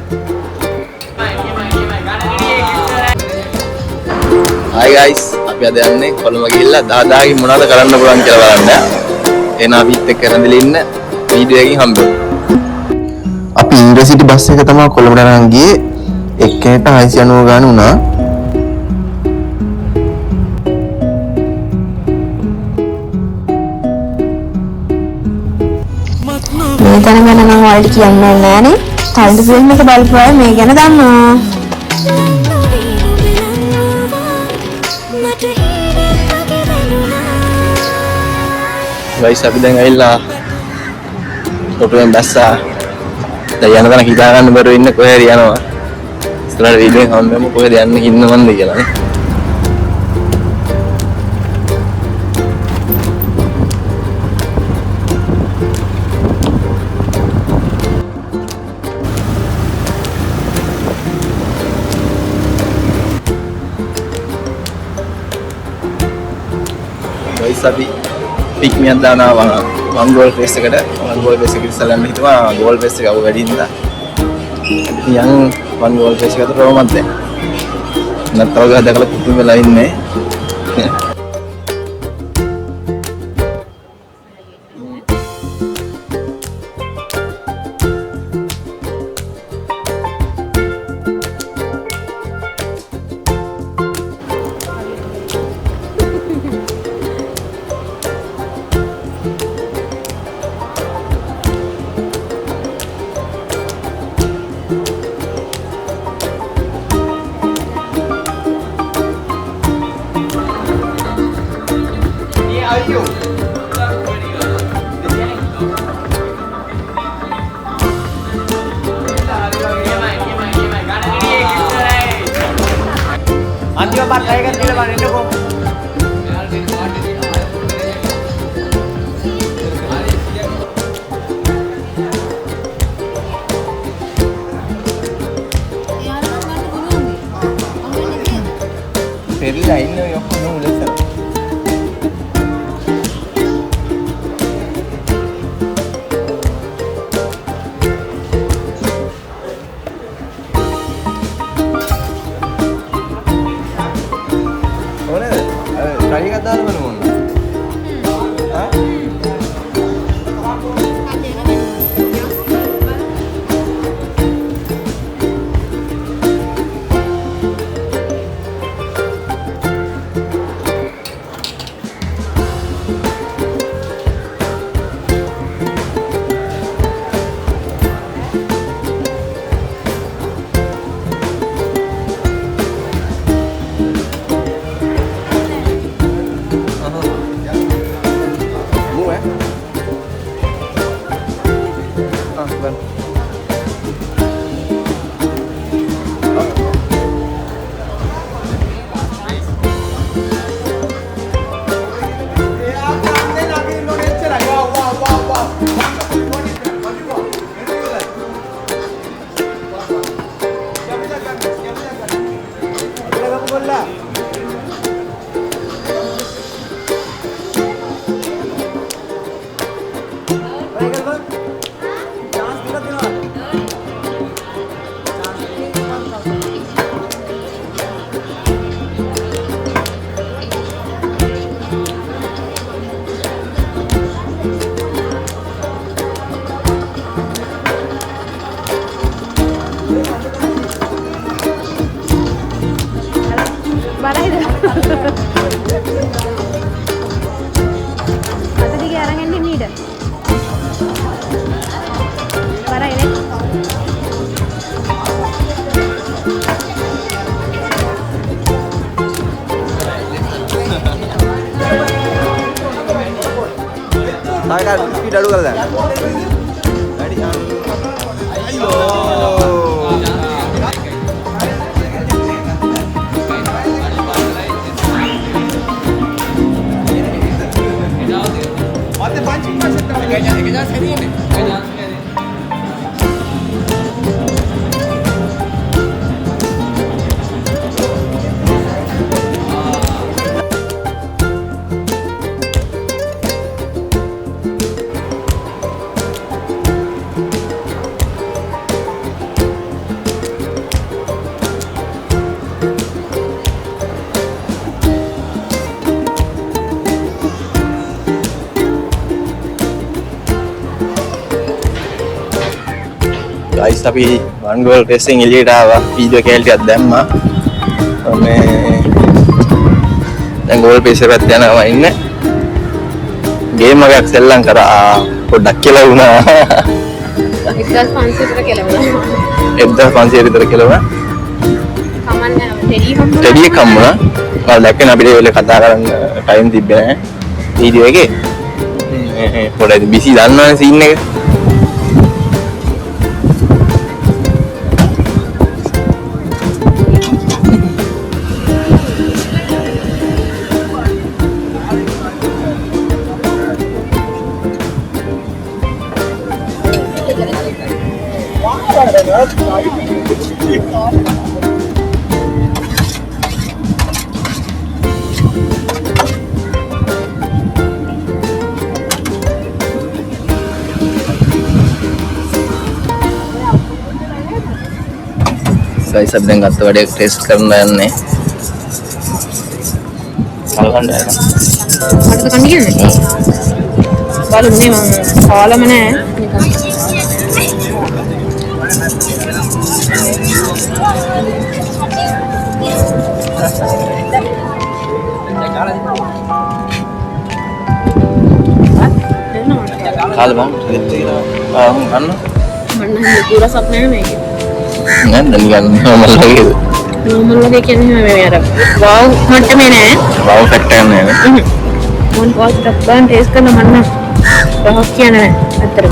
Hi guys, අපි අද යන්නේ කොළඹ ගිහිල්ලා 10000කින් මොනවද කරන්න පුළුවන් කියලා බලන්න. එහෙනම් අපිත් එක්ක රැඳිලා ඉන්න වීඩියෝ එකකින් හම්බෙමු. අපි ඉන්ටර්සිටි බස් එක තමයි කොළඹට අරන් ගියේ. එක්කෙනෙක්ට 690 ගාන වුණා. මේ තැන ගැන නම් ඔයාලට කියන්න නෑනේ. කලින් ෆිල්ම් එක බලපුවා මේ ගැන දන්නවා. guys අපි දැන් ඇවිල්ලා ඔටුවෙන් බැස්සා. දැන් යන තැන හිතා ගන්න බැරුව ඉන්න කොහේ හරි යනවා. ඉස්සරහට වීඩියෝ එක හම්බෙමු කොහෙද යන්නේ ඉන්නවන්ද කියලා නේ. guys අපි පික්මියක් දානවා වන් ගෝල් ෆේස් එකට. වන් ගෝල් ෆේස් එක ඉස්සලා යන්න හිතුවා ගෝල් ෆේස් එක අව වැඩි හින්දා. ඉතින් වන් ගෝල් ෆේස් එකට රෝමත් දැන්. නැත්තව ගහදකලා පුතුම වෙලා ඉන්නේ. Antigo part tiger dile bang ini kok. Perla ini yo kono ulesa. Kali kata apa nih mon? Hah? Saya speed dulu kali ya. Ayo. Mate pancing macet tapi kayaknya sini nih. guys අපි one goal racing එළියට ආවා video කැල් ටිකක් දැම්මා මේ දැන් goal pace එකට යනවා ඉන්නේ ගේම් එකක් සෙල්ලම් කරා පොඩ්ඩක් කියලා වුණා 1500 විතර කෙලවුණා 1500 විතර කෙලවුණා කමන්නේ ටෙඩි ටෙඩි එක හම්බුණා මම දැක්කේ අපිට ඒ වෙලේ කතා කරන්න ටයිම් තිබ්බේ නැහැ වීඩියෝ එකේ පොඩ්ඩක් බිසි දන්නවනේ සීන් එක guys අපි දැන් ගත්ත වැඩේ ටෙස්ට් කරන්න යන්නේ බලන්න මටද කන්න කියන්නේ බලුනේ මම කාලම නෑ කාල බං අන්න මන්න පුරා සප් නෑ මේක නෑ නිකන් normal වගේ normal වගේ කියන්නේ මේ අර wow මට්ටමේ නෑ wow ෆැක්ටර් නෑ මොන් පොස්ට් එකක් ගන්න ටෙස්ට් කරන මන්න රහක් කියන්නේ නෑ අතට අර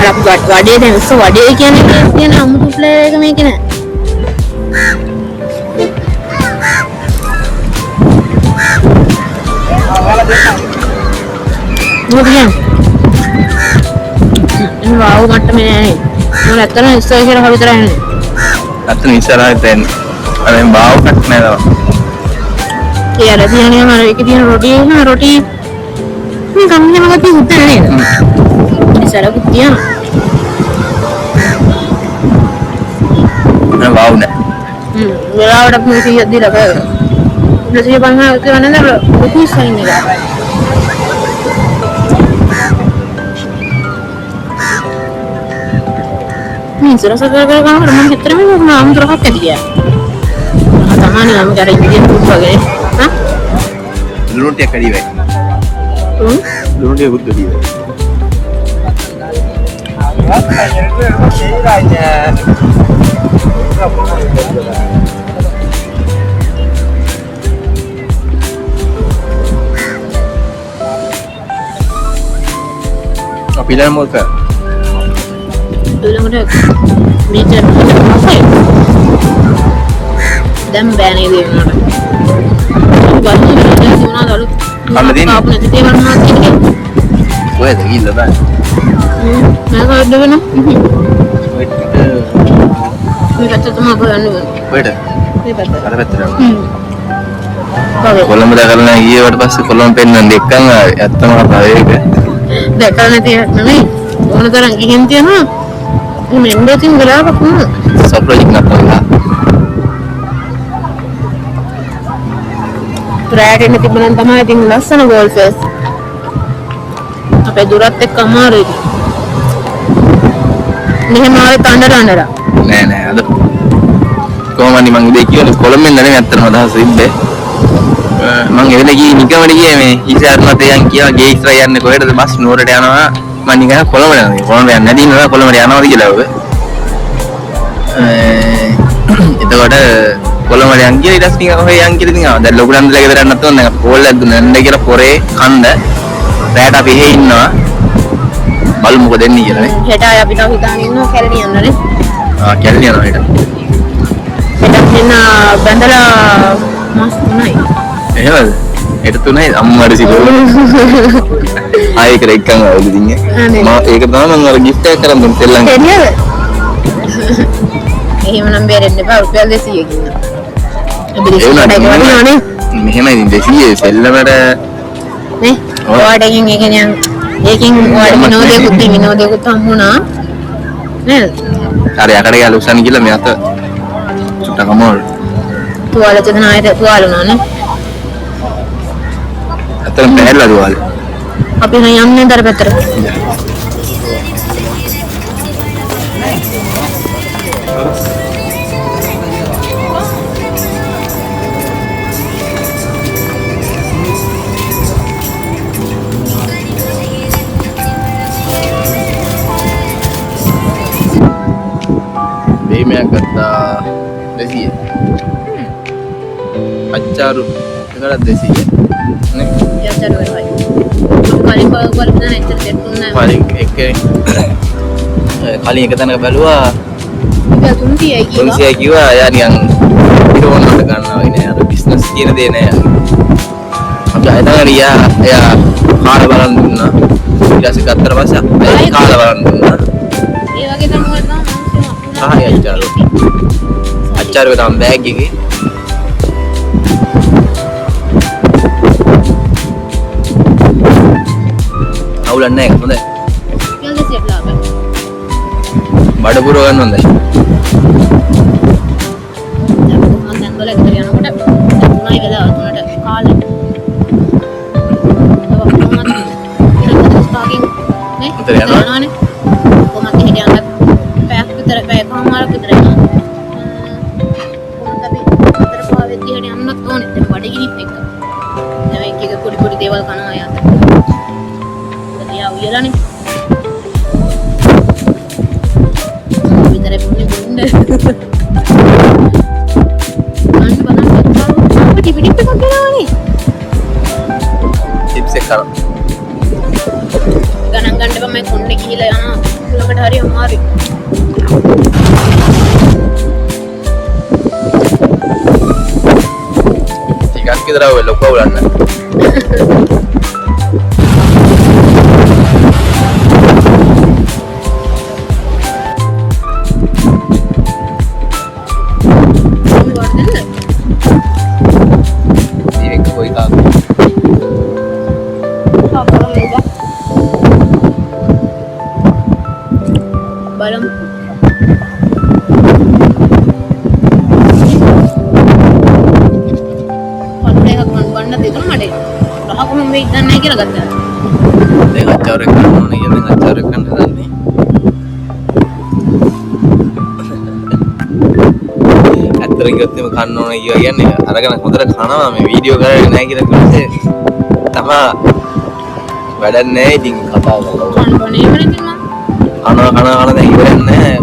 අප්ගත් වඩේ දැන් උස්ස වඩේ කියන්නේ තියෙන අමුතු ප්ලේයර් එක මේක නෑ මොකද කියන්නේ wow මට්ටමේ නෑනේ මොන ඇත්තටම ඉස්සර කියලා හවිතරයි නේ අතන ඉස්සරහට දැන් අර බාව ෆැක්ට් නෑ ඒ අර තියෙනවා අර එකේ තියෙන රොටි මේ කම්මනේ මගදී හුත්තේ නේද ඉස්සරහට තියෙනවා බාව නෑ වෙලාවට මේ කීයක් දීලා බෑ ඉතින් බලන්න කියන්නේ නේද ලොකු සයින් එක මේ සරසර කරගෙන මම හිතරම මම අමුතරක් ඇතියා තමයි නම් කර ඉන්දියන් ෆුඩ් වගේ හා ලුණු ටික කඩි වෙයි ලුණු ටික බුද්ධ දී අපි ලා මොකද ඊළඟට මේක මොකක්ද දැන් බෑනේ දෙන්නවා බලන්න බෑ මොනවාද අලුත් අන්න දෙන්නේ ආපු නැති දේවල් මොනවද කියන්නේ කොහෙද ගිහිල්ලා බෑ මම කවුද වෙන ඔය ටික මේ පැත්ත තමයි බලන්නේ කොහෙද මේ පැත්ත අර පැත්තට කොහේ කොළඹ දැකලා ගියවට පස්සේ කොළඹ පෙන්නන්න එක්කන් ආවේ ඇත්තම කතාව ඒක දැකලා නැති නෙමෙයි ඕන තරම් ගිහින් තියනවා මෙන්න ඉතින් ගලාවක් නේ සප්‍රොජෙක්ට් නතරලා රැට එන්න තිබුණාන් තමයි ඉතින් ලස්සන ගෝල් ෆේස් අපේ දුරත් එක්ක අමාරුයි මෙහෙම ආවේ තණ්ඩර නෑ නෑ අද කොහොමද මං ඉතින් කියන්නේ කොළඹෙන් නෙමෙයි අත්තටම අදහස ඉන්නේ මං එවෙලේ ගියේ නිකමඩ ගියේ මේ ඉස්සරහට යන් කියා ගේ ඉස්සර යන්නේ කොහෙටද බස් නුවරට යනවා මම නිකන් කොළඹ යනවා කොළඹ යන්නේ නැති ඉන්නවා කොළඹට යනවාද කියලා ඔබ එතකොට කොළඹට යන් කියලා ඊට පස්සේ ඔහේ යන් කියලා ඉතින් ආවා දැන් ලොකු නන්දලා ගෙදර යන්නත් ඕන දැන් පොල් ඇද්දු නැන්ද කියලා පොරේ කන්ද රැට අපි එහෙ ඉන්නවා බලමු මොකද දෙන්නේ කියලා නේ හෙට ආය අපි තව හිතාගෙන ඉන්නවා කැලණි යන්නනේ කැලණි යනවා හෙට හෙට එන්න බඳලා මාස් 3යි එහෙමද හෙට 3යි අම්මට සිකෝ ආයෙකට එක්කන් ආවලු ඉතින් මම ඒක තමයි මම අර gift එකක් කරන් දුන්න සෙල්ලම් එන්නද එහෙම නම් බේරෙන්න එපා රුපියල් 200කින් අපි දෙන්නේ මෙහෙමයි ඉතින් 200 සෙල්ලමට නේ ඔයාට ඒකෙන් ඔයාට විනෝදයකුත් හම්බුණා නේද අර යකඩ ගාලා උස්සන්න කියලා මේ අත චුට්ටක් අමාරු තුවාල චෙදන ආයෙත් තුවාල උනානේ අතන පැහැරලා තුවාල අපි යන්නේ දර පැත්තට කැලෑමයක් ගත්තා 200. අච්චාරු එකට 200 නේ. අච්චාරු වලයි. කලින් බලපු දැන් ඇත්තට දෙන්නුන්නේ නැහැ. කලින් එක තැනක බැලුවා ඒක 300යි කිව්වා. 300යි කිව්වා. එයා නිකන් ඉරවන්නට ගන්නවා වගේ නෑ. අර බිස්නස් කියන දේ නෑ. අපි ආයෙත් ගියා. එයා කාලා බලන් දුන්නා. ඊට පස්සේ ගත්තට පස්සේ ආයෙත් කාලා බලන් දුන්නා. ඒ වගේ තමයි මම ආයෙ අච්චාරු. අච්චාරු තමයි බෑග් එකේ. අවුලක් නෑ හොඳයි. කියලා දෙසියක් ලාභ. බඩ පුරව ගන්න හොඳයි. මම දැන් වල එකට යනකොට 3යි වෙලා 3ට කාලේ. උතර යනවා. කොහොමද හිටියන්ද පැයක් විතර පැයකමාරක් විතර යනවා. කොහොමද අපි විතර පාවෙත් දිහාට යන්නත් ඕනේ. දැන් බඩගිනිත් එක්ක. දැන් එක පොඩි පොඩි දේවල් කනවා යාත. එයා උයලානේ. විතර පුනේ බොන්න. අන්න බලන්න ටිපි ටිප් එකක් ගනවනේ. ටිප්ස් එක කරා. ගණන් ගන්න බෑ මම කොන්නේ ගිහිලා යනවා කුලකට හරි අමාරුයි. ටිකක් විතර ඔය ලොකු අවුලක් නෑ. ඒක කොයි කාගේ බලමු. පොඩ්ඩක් වන්න දෙන්න මඩේ. රහ කොහොම වෙයිද නැහැ කියලා ගත්තා. දැන් අච්චාරු එක ගන්න ඕනේ කියන අච්චාරු එක ගන්න හදන්නේ. ඇත්තට කිව්වොත් එimhe කන්න ඕනේ කියවා කියන්නේ අරගෙන හොඳට කනවා මේ වීඩියෝ කරන්නේ නැහැ කියලා කිව්වොත් තමා වැඩක් නැහැ ඉතින් කතා කරලා. කන්න ඕනේ ඉතින් මම. කන දැන් ඉවරයක් නැහැ.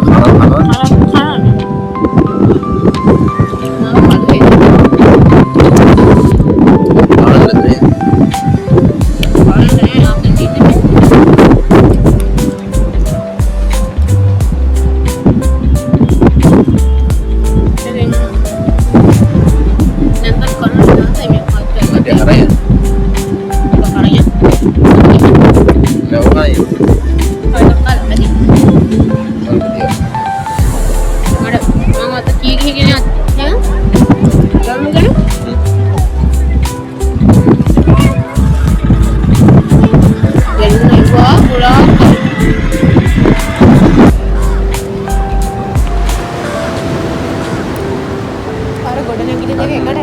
ගොඩනැගිලි දෙක එකට